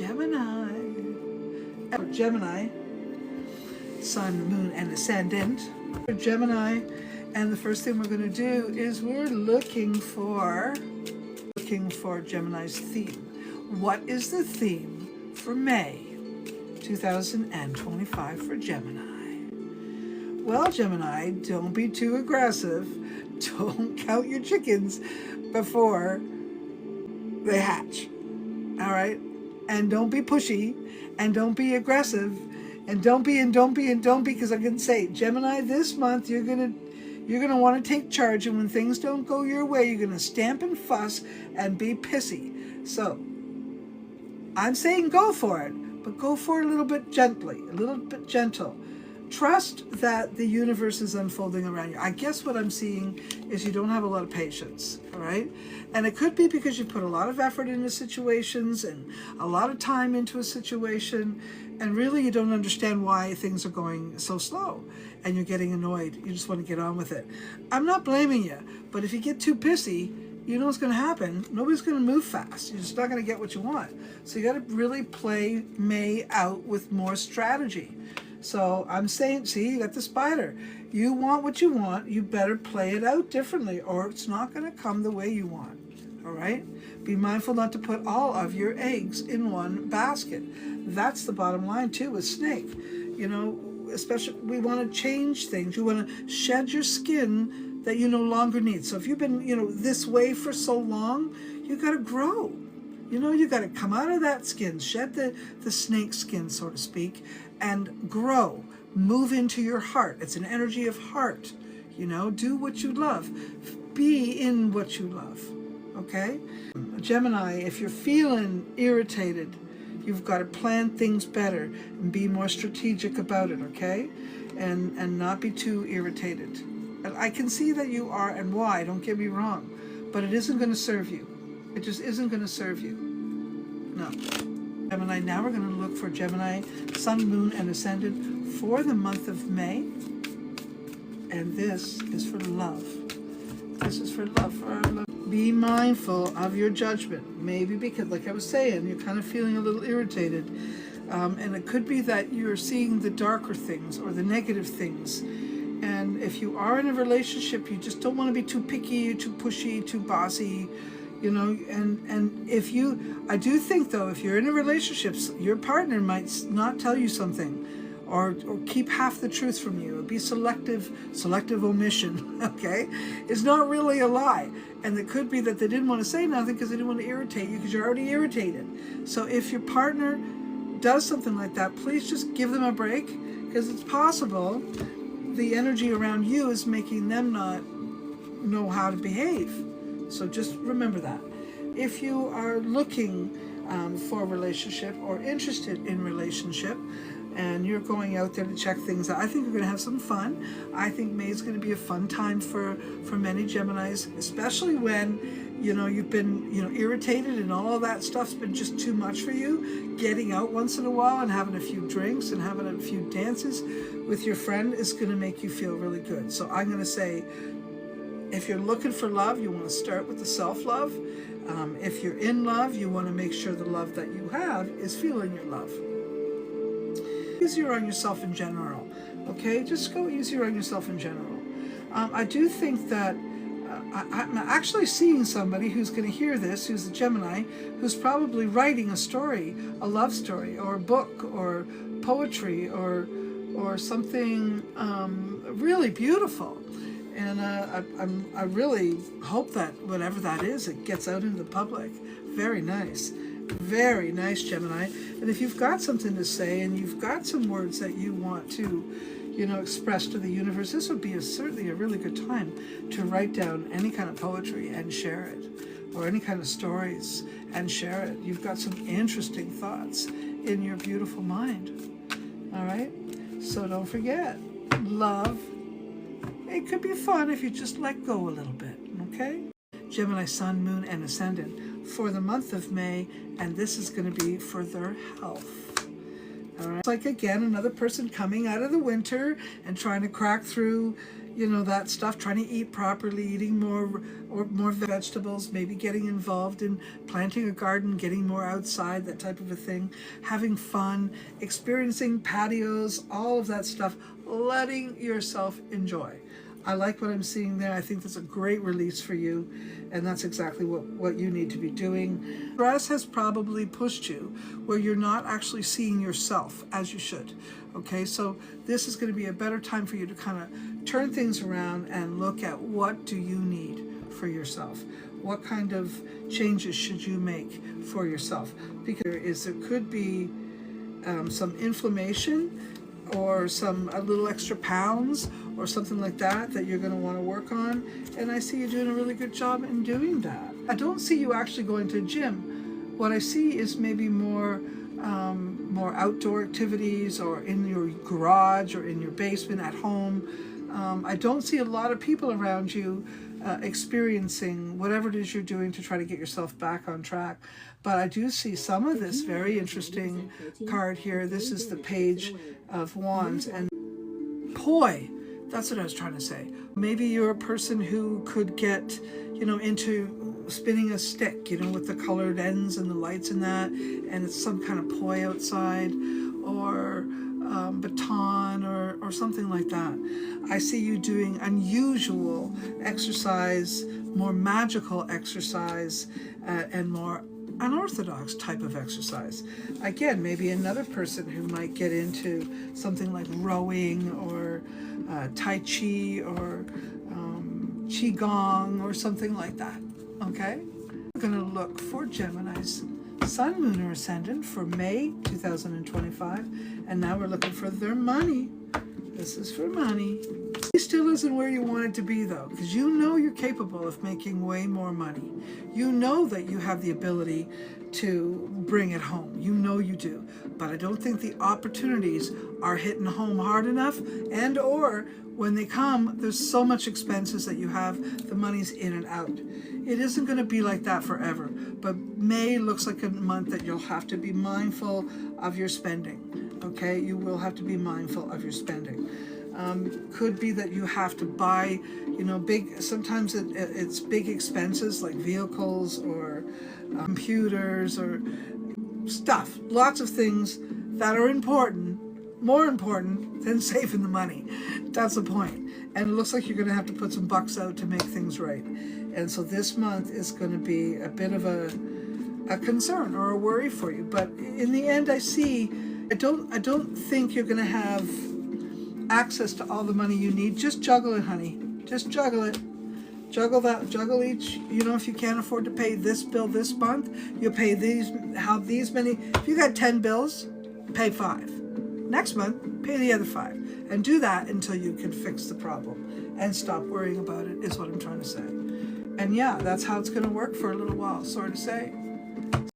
Gemini. For Gemini, Sun, Moon, and Ascendant. For Gemini, and the first thing we're going to do is we're looking for Gemini's theme. What is the theme for May 2025 for Gemini? Well, Gemini, don't be too aggressive. Don't count your chickens before they hatch. All right? And don't be pushy, and don't be aggressive, and don't be, because I'm going to say, Gemini, this month you're going to want to take charge, and when things don't go your way, you're going to stamp and fuss and be pissy. So I'm saying go for it, but go for it a little bit gently, a little bit gentle. Trust that the universe is unfolding around you. I guess what I'm seeing is you don't have a lot of patience, all right? And it could be because you put a lot of effort into situations and a lot of time into a situation, and really you don't understand why things are going so slow and you're getting annoyed. You just want to get on with it. I'm not blaming you, but if you get too pissy, you know what's going to happen. Nobody's going to move fast. You're just not going to get what you want. So you got to really play May out with more strategy. So I'm saying, see, you got the spider. You want what you want, you better play it out differently, or it's not going to come the way you want. All right? Be mindful not to put all of your eggs in one basket. That's the bottom line too with snake. You know, especially we want to change things. You want to shed your skin that you no longer need. So if you've been, this way for so long, you got to grow. You got to come out of that skin, shed the snake skin, so to speak, and grow. Move into your heart. It's an energy of heart. Do what you love. Be in what you love. Okay? Gemini, if you're feeling irritated, you've got to plan things better and be more strategic about it, okay? And not be too irritated. And I can see that you are, and why, don't get me wrong, but it isn't going to serve you. It just isn't going to serve you. No. Gemini, now we're going to look for Gemini, Sun, Moon, and Ascendant for the month of May. And this is for love. This is for love, for our love. Be mindful of your judgment. Maybe because, like I was saying, you're kind of feeling a little irritated. And it could be that you're seeing the darker things or the negative things. And if you are in a relationship, you just don't want to be too picky, too pushy, too bossy. And if you, I do think though, if you're in a relationship, your partner might not tell you something or keep half the truth from you, or be selective omission, okay? It's not really a lie. And it could be that they didn't want to say nothing because they didn't want to irritate you because you're already irritated. So if your partner does something like that, please just give them a break, because it's possible the energy around you is making them not know how to behave. So just remember that. If you are looking for a relationship or interested in relationship, and you're going out there to check things out, I think you're going to have some fun. I think May is going to be a fun time for many Geminis, especially when you've been irritated and all of that stuff's been just too much for you. Getting out once in a while and having a few drinks and having a few dances with your friend is going to make you feel really good. So I'm going to say, if you're looking for love, you want to start with the self-love. If you're in love, you want to make sure the love that you have is feeling your love. Easier on yourself in general, okay? Just go easier on yourself in general. I do think that I'm actually seeing somebody who's going to hear this, who's a Gemini, who's probably writing a story, a love story, or a book, or poetry, or something really beautiful. And I really hope that whatever that is, it gets out into the public. Very nice. Very nice, Gemini. And if you've got something to say and you've got some words that you want to, express to the universe, this would be certainly a really good time to write down any kind of poetry and share it, or any kind of stories and share it. You've got some interesting thoughts in your beautiful mind. All right? So don't forget, love. It could be fun if you just let go a little bit, okay? Gemini, Sun, Moon, and Ascendant for the month of May, and this is going to be for their health. All right. It's like, again, another person coming out of the winter and trying to crack through, you know, that stuff, trying to eat properly, eating more vegetables, maybe getting involved in planting a garden, getting more outside, that type of a thing, having fun, experiencing patios, all of that stuff, letting yourself enjoy. I like what I'm seeing there. I think that's a great release for you, and that's exactly what you need to be doing. Stress has probably pushed you where you're not actually seeing yourself as you should. Okay, so this is going to be a better time for you to kind of turn things around and look at what do you need for yourself. What kind of changes should you make for yourself? Because there could be some inflammation or a little extra pounds or something like that you're going to want to work on, and I see you doing a really good job in doing that. I don't see you actually going to a gym. What I see is maybe more outdoor activities, or in your garage or in your basement at home. I don't see a lot of people around you experiencing whatever it is you're doing to try to get yourself back on track. But I do see some of this very interesting card here. This is the Page of Wands, and poi, that's what I was trying to say. Maybe you're a person who could get, you know, into spinning a stick, you know, with the colored ends and the lights and that, and it's some kind of poi outside, or baton, or something like that. I see you doing unusual exercise, more magical exercise, and more unorthodox type of exercise. Again, maybe another person who might get into something like rowing, or Tai Chi, or Qigong, or something like that. Okay? We're going to look for Gemini's Sun, Moon, or Ascendant for May 2025. And now we're looking for their money. This is for money. It still isn't where you want it to be, though, because you know you're capable of making way more money. You know that you have the ability to bring it home. You know you do. But I don't think the opportunities are hitting home hard enough, and or when they come, there's so much expenses that you have, the money's in and out. It isn't going to be like that forever. But May looks like a month that you'll have to be mindful of your spending. Okay? You will have to be mindful of your spending. Could be that you have to buy, you know, sometimes it's big expenses like vehicles, or computers, or stuff. Lots of things that are important, more important than saving the money. That's the point. And it looks like you're going to have to put some bucks out to make things right. And so this month is going to be a bit of a concern or a worry for you. But in the end, I don't think you're going to have access to all the money you need. Just juggle it, honey. Just juggle it. Juggle each, you know, if you can't afford to pay this bill this month, you pay these many. If you got 10 bills, pay 5. Next month, pay the other 5. And do that until you can fix the problem and stop worrying about it, is what I'm trying to say. And yeah, that's how it's going to work for a little while, sorry to say.